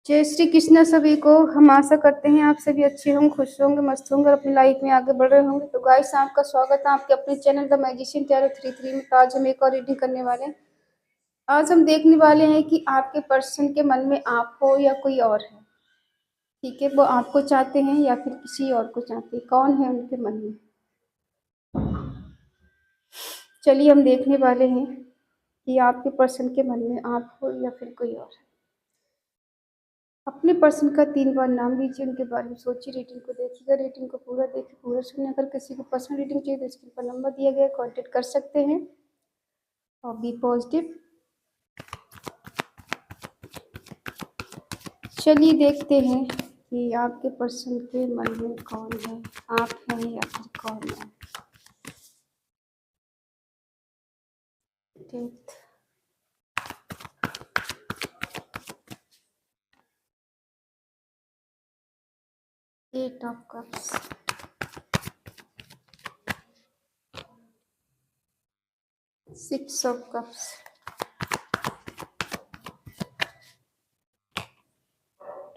जय श्री कृष्ण सभी को। हम आशा करते हैं आप सभी अच्छे होंगे, खुश होंगे, मस्त होंगे और अपनी लाइफ में आगे बढ़ रहे होंगे। तो गाइस, आपका स्वागत है आपके अपने चैनल द मैजिशियन टैरो 33 में। तो आज हम एक और रीडिंग करने वाले हैं। आज हम देखने वाले हैं कि आपके पर्सन के मन में आप हो या कोई और है। ठीक है, वो आपको चाहते हैं या फिर किसी और को चाहते हैं, कौन है उनके मन में। चलिए हम देखने वाले हैं कि आपके पर्सन के मन में आप हो या फिर कोई और है। अपने पर्सन का 3 बार नाम लीजिए, उनके बारे में सोचिए, रेटिंग को देखिएगा, रेटिंग को पूरा देखिए, पूरा सुनिए। अगर किसी को पर्सनल रीडिंग चाहिए तो स्क्रीन पर नंबर दिया गया है, कांटेक्ट कर सकते हैं। और बी पॉजिटिव। चलिए देखते हैं कि आपके पर्सन के मन में कौन है, आप हैं या फिर कौन है। ठीक, 8 of cups, 6 of cups,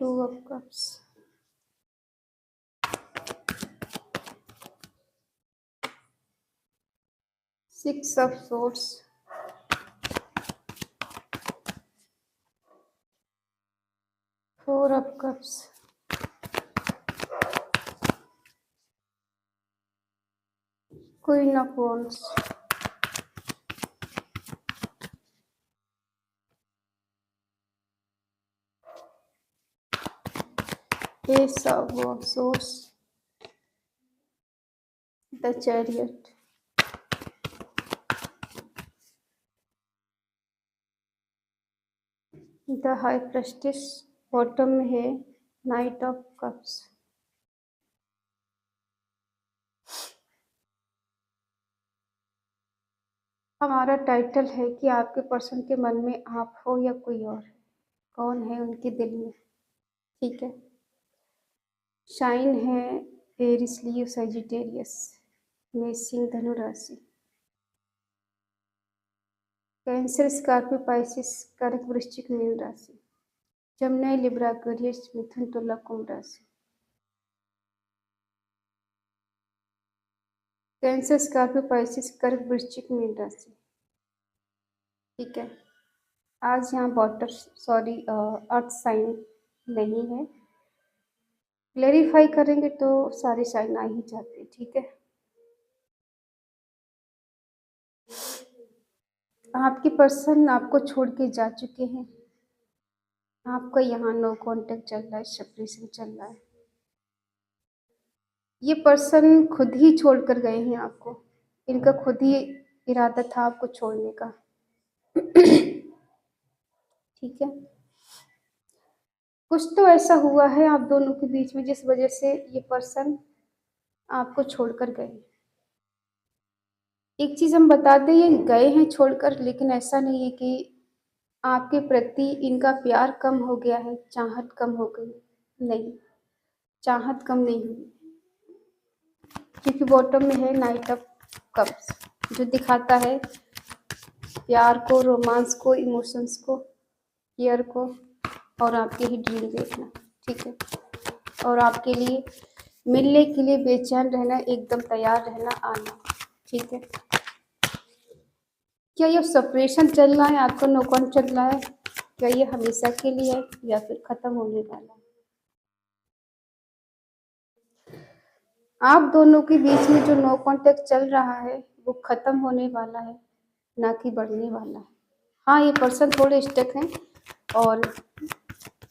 2 of cups, six of swords, 4 of cups, queen of wands, S of swords, the chariot, the high prestige. Bottom में है नाइट ऑफ कप्स। हमारा टाइटल है कि आपके पर्सन के मन में आप हो या कोई और है, कौन है उनके दिल में। ठीक है, शाइन है एरिस, लियो, सजिटेरियस, मेषिंग, धनु राशि, कैंसर, स्कॉर्पियो, पाइसिस, कर्क, वृश्चिक, मीन राशि, जमनी, लिब्रा, एक्वेरियस, मिथुन, तुला, कुंभ राशि। कैंसर, स्कॉर्पियो, पाइसिस, कर्क, वृश्चिक, मीन राशि। ठीक है, आज यहाँ अर्थ साइन नहीं है। क्लेरिफाई करेंगे तो सारे साइन आ ही जाते। ठीक है, आपके पर्सन आपको छोड़ के जा चुके हैं। आपका यहाँ नो कांटेक्ट चल रहा है, सेपरेशन चल रहा है। ये पर्सन खुद ही छोड़ कर गए हैं आपको। इनका खुद ही इरादा था आपको छोड़ने का। ठीक है, कुछ तो ऐसा हुआ है आप दोनों के बीच में जिस वजह से ये पर्सन आपको छोड़कर गए। एक चीज हम बता दें, ये गए हैं छोड़कर, लेकिन ऐसा नहीं है कि आपके प्रति इनका प्यार कम हो गया है, चाहत कम हो गई। नहीं, चाहत कम नहीं हुई, क्योंकि बॉटम में है नाइट ऑफ कप्स, जो दिखाता है प्यार को, रोमांस को, इमोशंस को, केयर को, और आपके ही ड्रीम देखना। ठीक है, और आपके लिए मिलने के लिए बेचैन रहना, एकदम तैयार रहना, आना। ठीक है, क्या ये सेपरेशन चल रहा है, आपका नो कॉन्टैक्ट चल रहा है, क्या ये हमेशा के लिए है या फिर खत्म होने वाला है। आप दोनों के बीच में जो नो कांटेक्ट चल रहा है वो खत्म होने वाला है, ना कि बढ़ने वाला है। हाँ, ये पर्सन थोड़े स्टक हैं और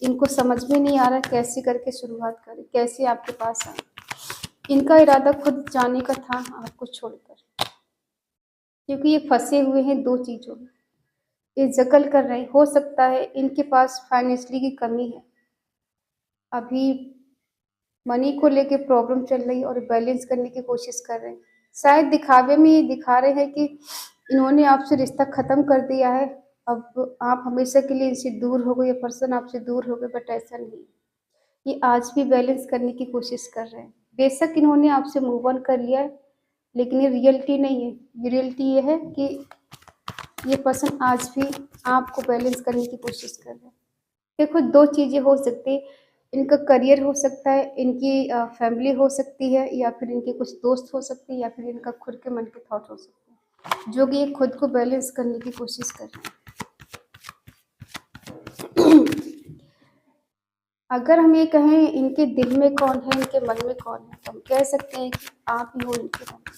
इनको समझ में नहीं आ रहा कैसे करके शुरुआत करें, कैसे आपके पास आए। इनका इरादा खुद जाने का था आपको छोड़कर, क्योंकि ये फंसे हुए हैं 2 चीज़ों में। ये जगल कर रहे हैं। हो सकता है इनके पास फाइनेंशियली की कमी है, अभी मनी को लेके प्रॉब्लम चल रही है और बैलेंस करने की कोशिश कर रहे हैं। शायद दिखावे में ये दिखा रहे हैं कि इन्होंने आपसे रिश्ता खत्म कर दिया है, अब आप हमेशा के लिए इनसे दूर हो गए, ये पर्सन आपसे दूर हो गए, बट ऐसा नहीं। ये आज भी बैलेंस करने की कोशिश कर रहे हैं। बेशक इन्होंने आपसे मूव ऑन कर लिया है, लेकिन ये रियलिटी नहीं है। ये रियलिटी ये है कि ये पर्सन आज भी आपको बैलेंस करने की कोशिश कर रहे हैं। देखो 2 चीज़ें हो सकती हैं, इनका करियर हो सकता है, इनकी फैमिली हो सकती है या फिर इनके कुछ दोस्त हो सकते हैं या फिर इनका खुद के मन के थॉट हो सकते हैं, जो कि ये खुद को बैलेंस करने की कोशिश कर रहे हैं। अगर हम ये कहें इनके दिल में कौन है, इनके मन में कौन है, तो हम कह सकते हैं कि आप ही हो इनके मन में।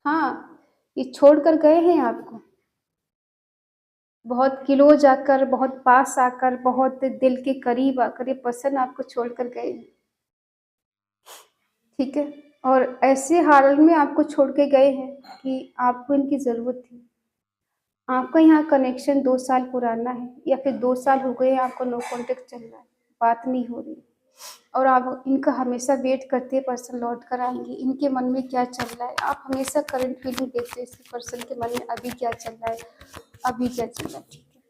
हाँ, ये छोड़ कर गए हैं आपको। बहुत क्लोज़ आकर, बहुत पास आकर, बहुत दिल के करीब आकर ये पर्सन आपको छोड़ कर गए हैं, ठीक है? और ऐसे हाल में आपको छोड़ के गए हैं कि आपको इनकी ज़रूरत थी। आपका यहाँ कनेक्शन 2 साल पुराना है या फिर 2 साल हो गए हैं आपको नो कॉन्टैक्ट चल रहा है, बात नहीं हो रही और आप इनका हमेशा वेट करते हैं पर्सन लौट कर आएँगे, इनके मन में क्या चल रहा है, आप हमेशा करंट फीलिंग देखते हैं इस पर्सन के मन में अभी क्या चल रहा है, अभी क्या चल रहा है, ठीक है?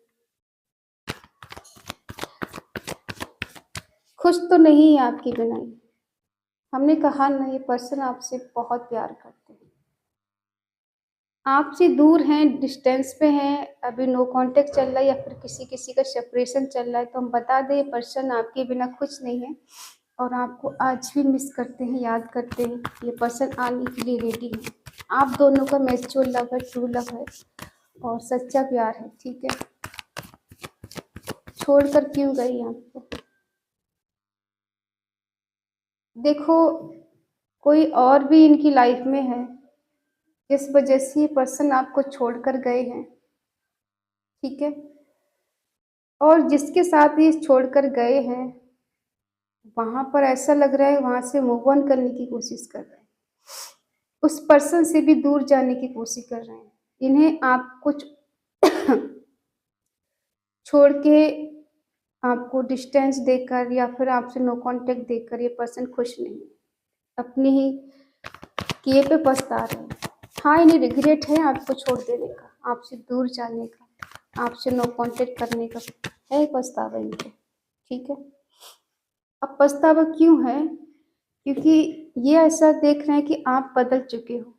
खुश तो नहीं है आपके बिना ये। हमने कहा ना ये पर्सन आपसे बहुत प्यार करते हैं। आपसे दूर हैं, डिस्टेंस पे हैं, अभी नो कॉन्टैक्ट चल रहा है या फिर किसी-किसी का सेपरेशन चल रहा है, तो हम बता दें ये पर्सन आपके बिना खुश नहीं है और आपको आज भी मिस करते हैं, याद करते हैं। ये पर्सन आने के लिए रेडी है। आप दोनों का मैच्योर लव है, ट्रू लव है और सच्चा प्यार है, ठीक है? छोड़कर क्यों गई आपको? देखो, कोई और भी इनकी लाइफ में है, जिस वजह से ये पर्सन आपको छोड़कर गए हैं, ठीक है? और जिसके साथ ये छोड़कर गए हैं, वहाँ पर ऐसा लग रहा है वहाँ से मूव ऑन करने की कोशिश कर रहे हैं। उस पर्सन से भी दूर जाने की कोशिश कर रहे हैं। इन्हें आप कुछ छोड़ के आपको डिस्टेंस देकर या फिर आपसे नो कॉन्टैक्ट देकर ये पर्सन खुश नहीं है। अपने ही किए पे पछता रहे हैं। हाँ, इन्हें रिग्रेट है आपको छोड़ देने का, आपसे दूर जाने का, आपसे नो कॉन्टैक्ट करने का है पछतावा इनको, ठीक है? अब पछतावा क्यों है? क्योंकि ये ऐसा देख रहे हैं कि आप बदल चुके हो।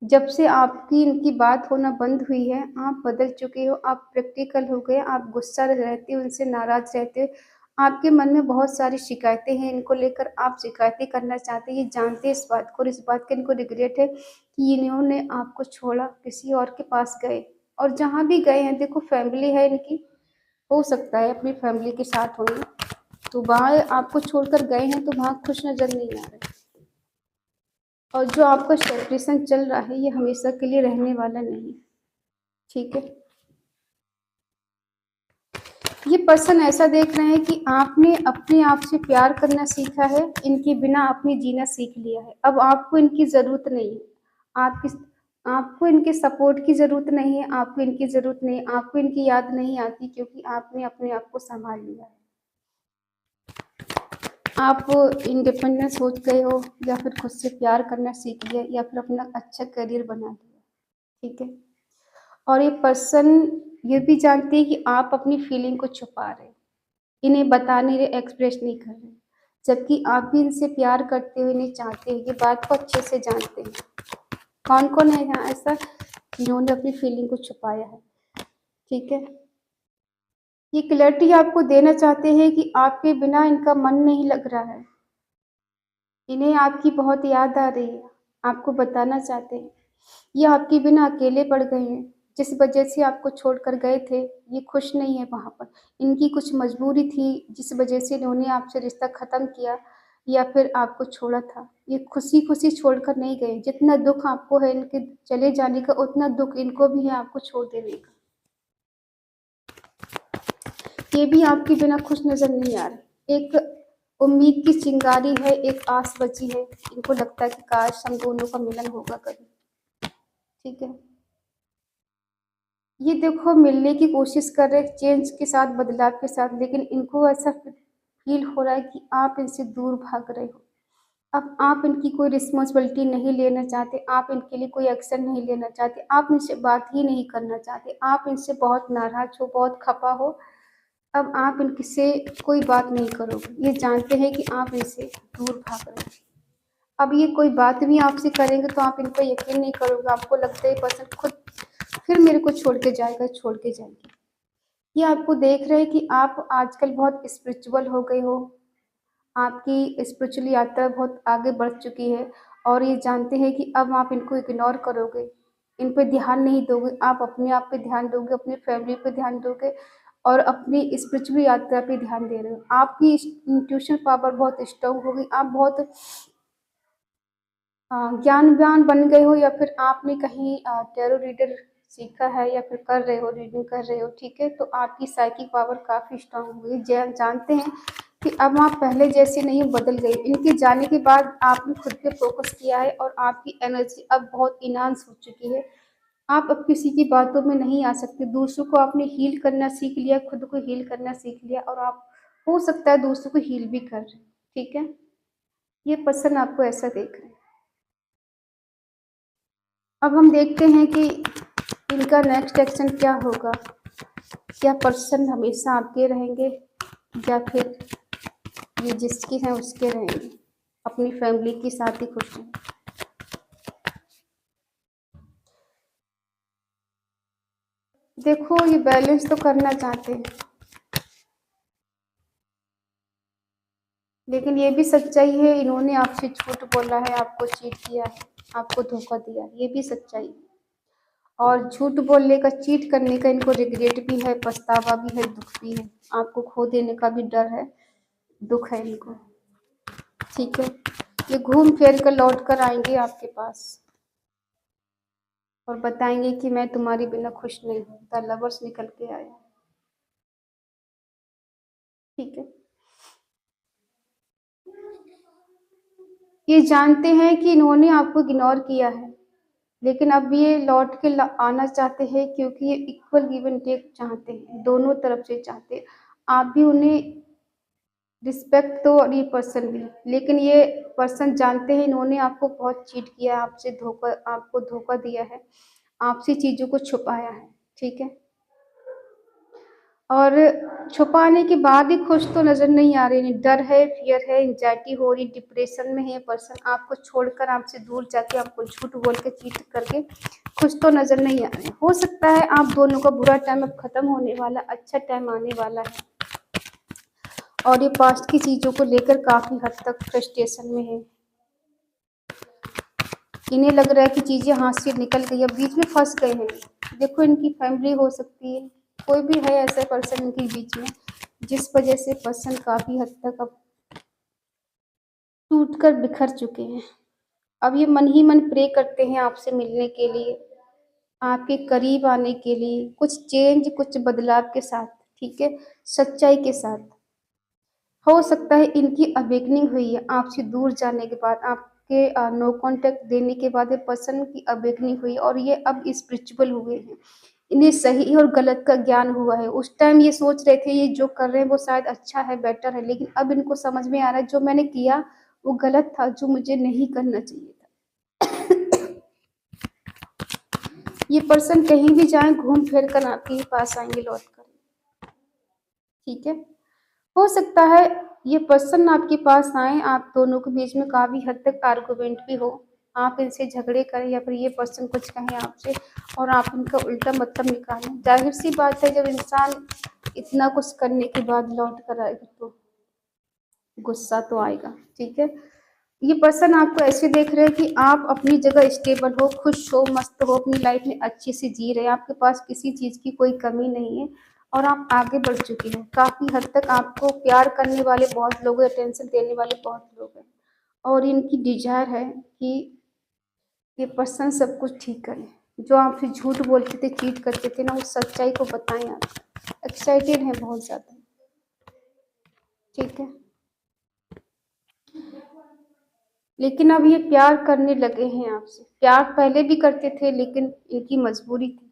जब से आपकी इनकी बात होना बंद हुई है, आप बदल चुके हो, आप प्रैक्टिकल हो गए, आप गुस्सा रहते हो, उनसे नाराज़ रहते हो। आपके मन में बहुत सारी शिकायतें हैं इनको लेकर, आप शिकायतें करना चाहते हैं, ये जानते हैं इस बात को और इस बात का इनको रिग्रेट है कि इन्होंने आपको छोड़ा, किसी और के पास गए और जहाँ भी गए हैं देखो फैमिली है इनकी, हो सकता है अपनी फैमिली के साथ होंगे, तो वहाँ आपको छोड़कर गए हैं तो वहाँ खुश नज़र नहीं आ रहे। और जो आपका सेपरेशन चल रहा है ये हमेशा के लिए रहने वाला नहीं, ठीक है? ये पर्सन ऐसा देख रहे हैं कि आपने अपने आप से प्यार करना सीखा है, इनके बिना आपने जीना सीख लिया है। अब आपको इनकी ज़रूरत नहीं है। आपकी आपको इनके सपोर्ट की ज़रूरत नहीं है, आपको इनकी ज़रूरत नहीं है, आपको इनकी याद नहीं आती क्योंकि आपने अपने आप को सँभाल लिया है। आप इंडिपेंडेंस हो गए हो या फिर खुद से प्यार करना सीख लिया या फिर अपना अच्छा करियर बना लिया, ठीक है? और ये पर्सन ये भी जानते हैं कि आप अपनी फीलिंग को छुपा रहे हैं, इन्हें बता नहीं रहे, एक्सप्रेस नहीं कर रहे, जबकि आप भी इनसे प्यार करते हो, इन्हें चाहते हो, ये बात को अच्छे से जानते हैं। कौन-कौन है यहाँ ऐसा जिन्होंने अपनी फीलिंग को छुपाया है, ठीक है? ये क्लैरिटी आपको देना चाहते हैं कि आपके बिना इनका मन नहीं लग रहा है, इन्हें आपकी बहुत याद आ रही है, आपको बताना चाहते हैं। ये आपके बिना अकेले पड़ गए हैं, जिस वजह से आपको छोड़कर गए थे, ये खुश नहीं है वहाँ पर। इनकी कुछ मजबूरी थी, जिस वजह से इन्होंने आपसे रिश्ता ख़त्म किया या फिर आपको छोड़ा था। ये खुशी-खुशी छोड़कर नहीं गए, जितना दुःख आपको है इनके चले जाने का, उतना दुःख इनको भी है आपको छोड़ देने का। ये भी आपके बिना खुश नज़र नहीं आ रहे। एक उम्मीद की चिंगारी है, एक आस बची है, इनको लगता है कि काश हम दोनों का मिलन होगा कभी, ठीक है? ये देखो मिलने की कोशिश कर रहे हैं चेंज के साथ, बदलाव के साथ, लेकिन इनको ऐसा फ़ील हो रहा है कि आप इनसे दूर भाग रहे हो। अब आप इनकी कोई रिस्पॉन्सिबिलिटी नहीं लेना चाहते, आप इनके लिए कोई एक्शन नहीं लेना चाहते, आप इनसे बात ही नहीं करना चाहते, आप इनसे बहुत नाराज़ हो, बहुत खफ़ा हो। अब आप इनसे कोई बात नहीं करोगे, ये जानते हैं कि आप इनसे दूर भाग रहे हैं। अब ये कोई बात भी आपसे करेंगे तो आप इन पे यकीन नहीं करोगे, आपको लगता है ये पर्सन खुद फिर मेरे को छोड़ के जाएगा, छोड़ के जाएगी। ये आपको देख रहे हैं कि आप आजकल बहुत स्पिरिचुअल हो गए हो, आपकी स्पिरिचुअल यात्रा बहुत आगे बढ़ चुकी है और ये जानते हैं कि अब आप इनको इग्नोर करोगे, इन पे ध्यान नहीं दोगे, आप अपने आप पे ध्यान दोगे, अपनी फैमिली पे ध्यान दोगे और अपनी स्पिरिचुअल यात्रा पे ध्यान दे रहे हो। आपकी इंट्यूशन पावर बहुत स्ट्रांग होगी, आप बहुत ज्ञानवान बन गए हो या फिर आपने कहीं टैरो रीडर सीखा है या फिर कर रहे हो, रीडिंग कर रहे हो, ठीक है? तो आपकी साइकिक पावर काफ़ी स्ट्रांग हो गई। जानते हैं कि अब आप पहले जैसे नहीं बदल गई। इनके जाने के बाद आपने खुद पे फोकस किया है और आपकी एनर्जी अब बहुत इनहांस हो चुकी है। आप अब किसी की बातों में नहीं आ सकते। दूसरों को आपने हील करना सीख लिया, खुद को हील करना सीख लिया और आप हो सकता है दूसरों को हील भी कर रहे हैं, ठीक है? ये पर्सन आपको ऐसा देख रहे हैं। अब हम देखते हैं कि इनका नेक्स्ट एक्शन क्या होगा। क्या पर्सन हमेशा आपके रहेंगे या फिर ये जिसके हैं उसके रहेंगे, अपनी फैमिली के साथ ही खुश हैं? देखो, ये बैलेंस तो करना चाहते हैं, लेकिन ये भी सच्चाई है, इन्होंने आपसे झूठ बोला है, आपको चीट किया है, आपको धोखा दिया, ये भी सच्चाई है। और झूठ बोलने का, चीट करने का इनको रिग्रेट भी है, पछतावा भी है, दुख भी है, आपको खो देने का भी डर है, दुख है इनको, ठीक है? ये घूम फिर कर लौट कर आएंगे आपके पास और बताएंगे कि मैं तुम्हारे बिना खुश नहीं हूँ। द लवर्स निकल के आया, ठीक है? ये जानते हैं कि इन्होंने आपको इग्नोर किया है, लेकिन अब ये लौट के आना चाहते हैं क्योंकि ये इक्वल गिव एंड टेक चाहते हैं, दोनों तरफ से चाहते हैं। आप भी उन्हें रिस्पेक्ट दो और ये पर्सन भी, लेकिन ये पर्सन जानते हैं इन्होंने आपको बहुत चीट किया है, आपसे धोखा, आपको धोखा दिया है, आपसे चीज़ों को छुपाया है, ठीक है? और छुपाने के बाद ही खुश तो नज़र नहीं आ रहे, डर है, फ़ियर है, एंग्ज़ायटी हो रही, डिप्रेशन में है पर्सन, आपको छोड़कर, आपसे दूर जाके, आपको झूठ बोल के, चीट करके खुश तो नज़र नहीं आ रहे। हो सकता है आप दोनों का बुरा टाइम अब ख़त्म होने वाला, अच्छा टाइम आने वाला है और ये पास्ट की चीज़ों को लेकर काफ़ी हद तक फ्रस्ट्रेशन में है। इन्हें लग रहा है कि चीज़ें हाथ से निकल गई, अब बीच में फँस गए हैं। देखो, इनकी फैमिली हो सकती है, कोई भी है ऐसा पर्सन इनके बीच में, जिस वजह से पर्सन काफ़ी हद तक अब टूट कर बिखर चुके हैं। अब ये मन ही मन प्रे करते हैं आपसे मिलने के लिए, आपके करीब आने के लिए, कुछ चेंज, कुछ बदलाव के साथ, ठीक है? सच्चाई के साथ। हो सकता है इनकी अवेकनिंग हुई है आपसे दूर जाने के बाद, आपके नो कॉन्टैक्ट देने के बाद ये पर्सन की अवेकनिंग हुई और ये अब स्पिरिचुअल हुए हैं। इन्हें सही और गलत का ज्ञान हुआ है। उस टाइम ये सोच रहे थे ये जो कर रहे हैं वो शायद अच्छा है, बेटर है, लेकिन अब इनको समझ में आ रहा है जो मैंने किया वो गलत था, जो मुझे नहीं करना चाहिए था। ये पर्सन कहीं भी जाएँ घूम फिर कर आपके ही पास आएँगे लौट कर, ठीक है? हो सकता है ये पर्सन आपके पास आए, आप दोनों के बीच में काफ़ी हद तक आर्गुमेंट भी हो, आप इनसे झगड़े करें या फिर ये पर्सन कुछ कहें आपसे और आप इनका उल्टा मतलब निकालें। जाहिर सी बात है जब इंसान इतना कुछ करने के बाद लौट कर आएगा तो गुस्सा तो आएगा, ठीक है? ये पर्सन आपको ऐसे देख रहे हैं कि आप अपनी जगह स्टेबल हो, खुश हो, मस्त हो, अपनी लाइफ में अच्छे से जी रहे हैं, आपके पास किसी चीज़ की कोई कमी नहीं है और आप आगे बढ़ चुके हैं। काफ़ी हद तक आपको प्यार करने वाले बहुत लोग हैं, अटेंशन देने वाले बहुत लोग हैं और इनकी डिज़ायर है कि ये पर्सन सब कुछ ठीक करे। जो आपसे झूठ बोलते थे, चीट करते थे ना, उस सच्चाई को बताएँ आप। एक्साइटेड हैं बहुत ज़्यादा, ठीक है? लेकिन अब ये प्यार करने लगे हैं आपसे। प्यार पहले भी करते थे लेकिन इनकी मजबूरी थी।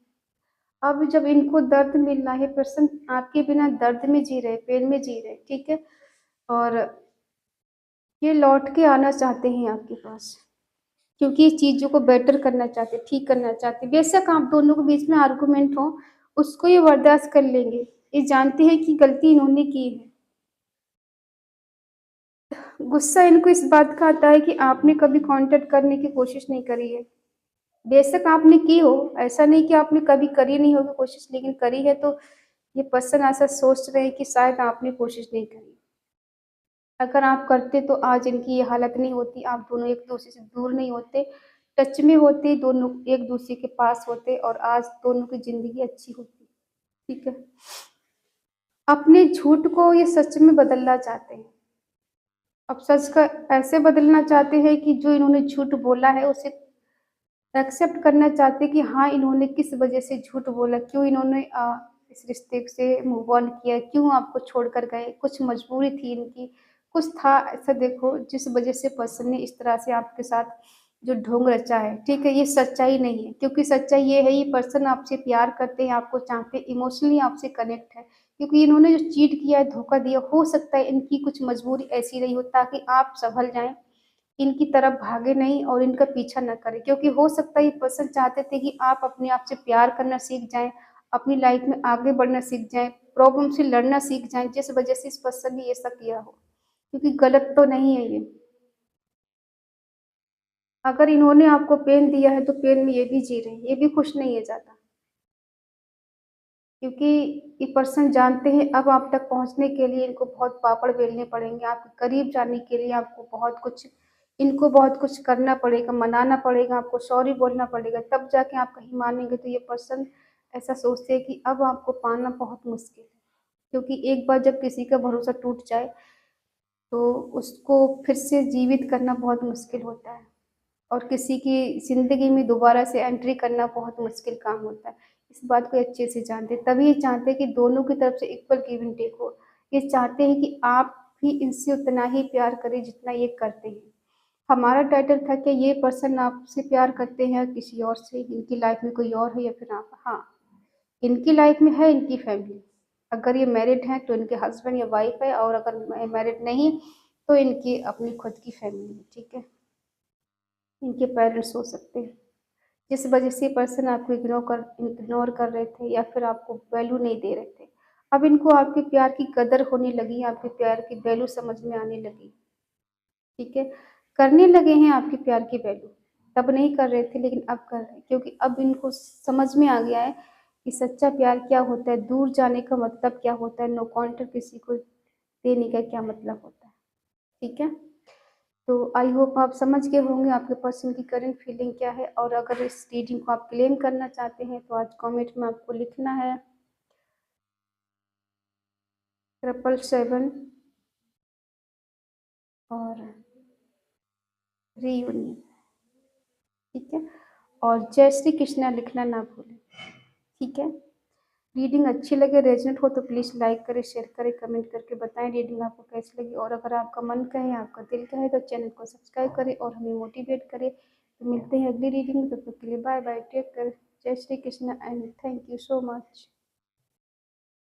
अब जब इनको दर्द मिल रहा है, पर्सन आपके बिना दर्द में जी रहे, पेन में जी रहे, ठीक है? और ये लौट के आना चाहते हैं आपके पास क्योंकि इस चीज़ों को बेटर करना चाहते, ठीक करना चाहते। बेशक आप दोनों के बीच में आर्गुमेंट हो, उसको ये बर्दाश्त कर लेंगे। ये जानते हैं कि गलती इन्होंने की है। गुस्सा इनको इस बात का आता है कि आपने कभी कॉन्टैक्ट करने की कोशिश नहीं करी है। बेशक आपने की हो, ऐसा नहीं कि आपने कभी करी नहीं होगी कोशिश, लेकिन करी है तो ये पर्सन ऐसा सोच रहे हैं कि शायद आपने कोशिश नहीं करी। अगर आप करते तो आज इनकी ये हालत नहीं होती, आप दोनों एक-दूसरे से दूर नहीं होते, टच में होते, दोनों एक-दूसरे के पास होते और आज दोनों की ज़िंदगी अच्छी होती। ठीक है? अपने झूठ को ये सच में बदलना चाहते हैं। अब सच का ऐसे बदलना चाहते हैं कि जो इन्होंने झूठ बोला है उसे एक्सेप्ट करना चाहते हैं कि हाँ, इन्होंने किस वजह से झूठ बोला, क्यों इन्होंने इस रिश्ते से मूव ऑन किया, क्यों आपको छोड़कर गए, कुछ मजबूरी थी इनकी, कुछ था ऐसा देखो जिस वजह से पर्सन ने इस तरह से आपके साथ जो ढोंग रचा है, ठीक है? ये सच्चाई नहीं है क्योंकि सच्चाई ये है ये पर्सन आपसे प्यार करते हैं, आपको चाहते हैं, इमोशनली आपसे कनेक्ट है। क्योंकि इन्होंने जो चीट किया है, धोखा दिया, हो सकता है इनकी कुछ मजबूरी ऐसी रही हो ताकि आप सँभल जाएँ, इनकी तरफ भागे नहीं और इनका पीछा ना करें क्योंकि हो सकता है ये पर्सन चाहते थे कि आप अपने आप से प्यार करना सीख जाएँ, अपनी लाइफ में आगे बढ़ना सीख जाएँ, प्रॉब्लम से लड़ना सीख जाएँ, जिस वजह से इस पर्सन ने ये सब किया हो। क्योंकि गलत तो नहीं है ये। अगर इन्होंने आपको पेन दिया है तो पेन में ये भी जी रहे हैं, ये भी खुश नहीं है ज़्यादा। क्योंकि ये पर्सन जानते हैं अब आप तक पहुँचने के लिए इनको बहुत पापड़ बेलने पड़ेंगे, आपके करीब जाने के लिए आपको बहुत कुछ इनको बहुत कुछ करना पड़ेगा, मनाना पड़ेगा, आपको सॉरी बोलना पड़ेगा, तब जाके आप कहीं मानेंगे। तो ये पर्सन ऐसा सोचते हैं कि अब आपको पाना बहुत मुश्किल है, क्योंकि एक बार जब किसी का भरोसा टूट जाए, तो उसको फिर से जीवित करना बहुत मुश्किल होता है। और किसी की ज़िंदगी में दोबारा से एंट्री करना बहुत मुश्किल काम होता है। इस बात को अच्छे से जानते हैं, तभी ये चाहते हैं कि दोनों की तरफ से इक्वल गिव एंड टेक हो। ये चाहते हैं कि आप भी इनसे उतना ही प्यार करें जितना ये करते हैं। हमारा टाइटल था कि ये पर्सन आपसे प्यार करते हैं या किसी और से, इनकी लाइफ में कोई और है या फिर आप। हाँ, इनकी लाइफ में है इनकी फैमिली। अगर ये मैरिड हैं तो इनके हस्बैंड या वाइफ है और अगर मैरिड नहीं तो इनकी अपनी खुद की फैमिली है, ठीक है? इनके पेरेंट्स हो सकते हैं। जिस वजह से पर्सन आपको इग्नोर कर रहे थे या फिर आपको वैल्यू नहीं दे रहे थे। अब इनको आपके प्यार की कदर होने लगी, आपके प्यार की वैल्यू समझ में आने लगी, ठीक है? करने लगे हैं आपके प्यार की वैल्यू, तब नहीं कर रहे थे लेकिन अब कर रहे हैं क्योंकि अब इनको समझ में आ गया है कि सच्चा प्यार क्या होता है, दूर जाने का मतलब क्या होता है, नो कांटेक्ट किसी को देने का क्या मतलब होता है, ठीक है? तो आई होप आप समझ गए होंगे आपके पर्सन की करंट फीलिंग क्या है और अगर इस रीडिंग को आप क्लेम करना चाहते हैं तो आज कमेंट में आपको लिखना है 777 और रीयूनियन, ठीक है? और जय श्री कृष्णा लिखना ना भूलें, ठीक है? रीडिंग अच्छी लगे, रेजोनेट हो तो प्लीज़ लाइक करें, शेयर करें, कमेंट करके बताएं रीडिंग आपको कैसी लगी और अगर आपका मन कहे, आपका दिल कहे तो चैनल को सब्सक्राइब करें और हमें मोटिवेट करें। तो मिलते हैं अगली रीडिंग में, तब तक के लिए बाय बाय, टेक केयर, जय Shri Krishna and thank you so much.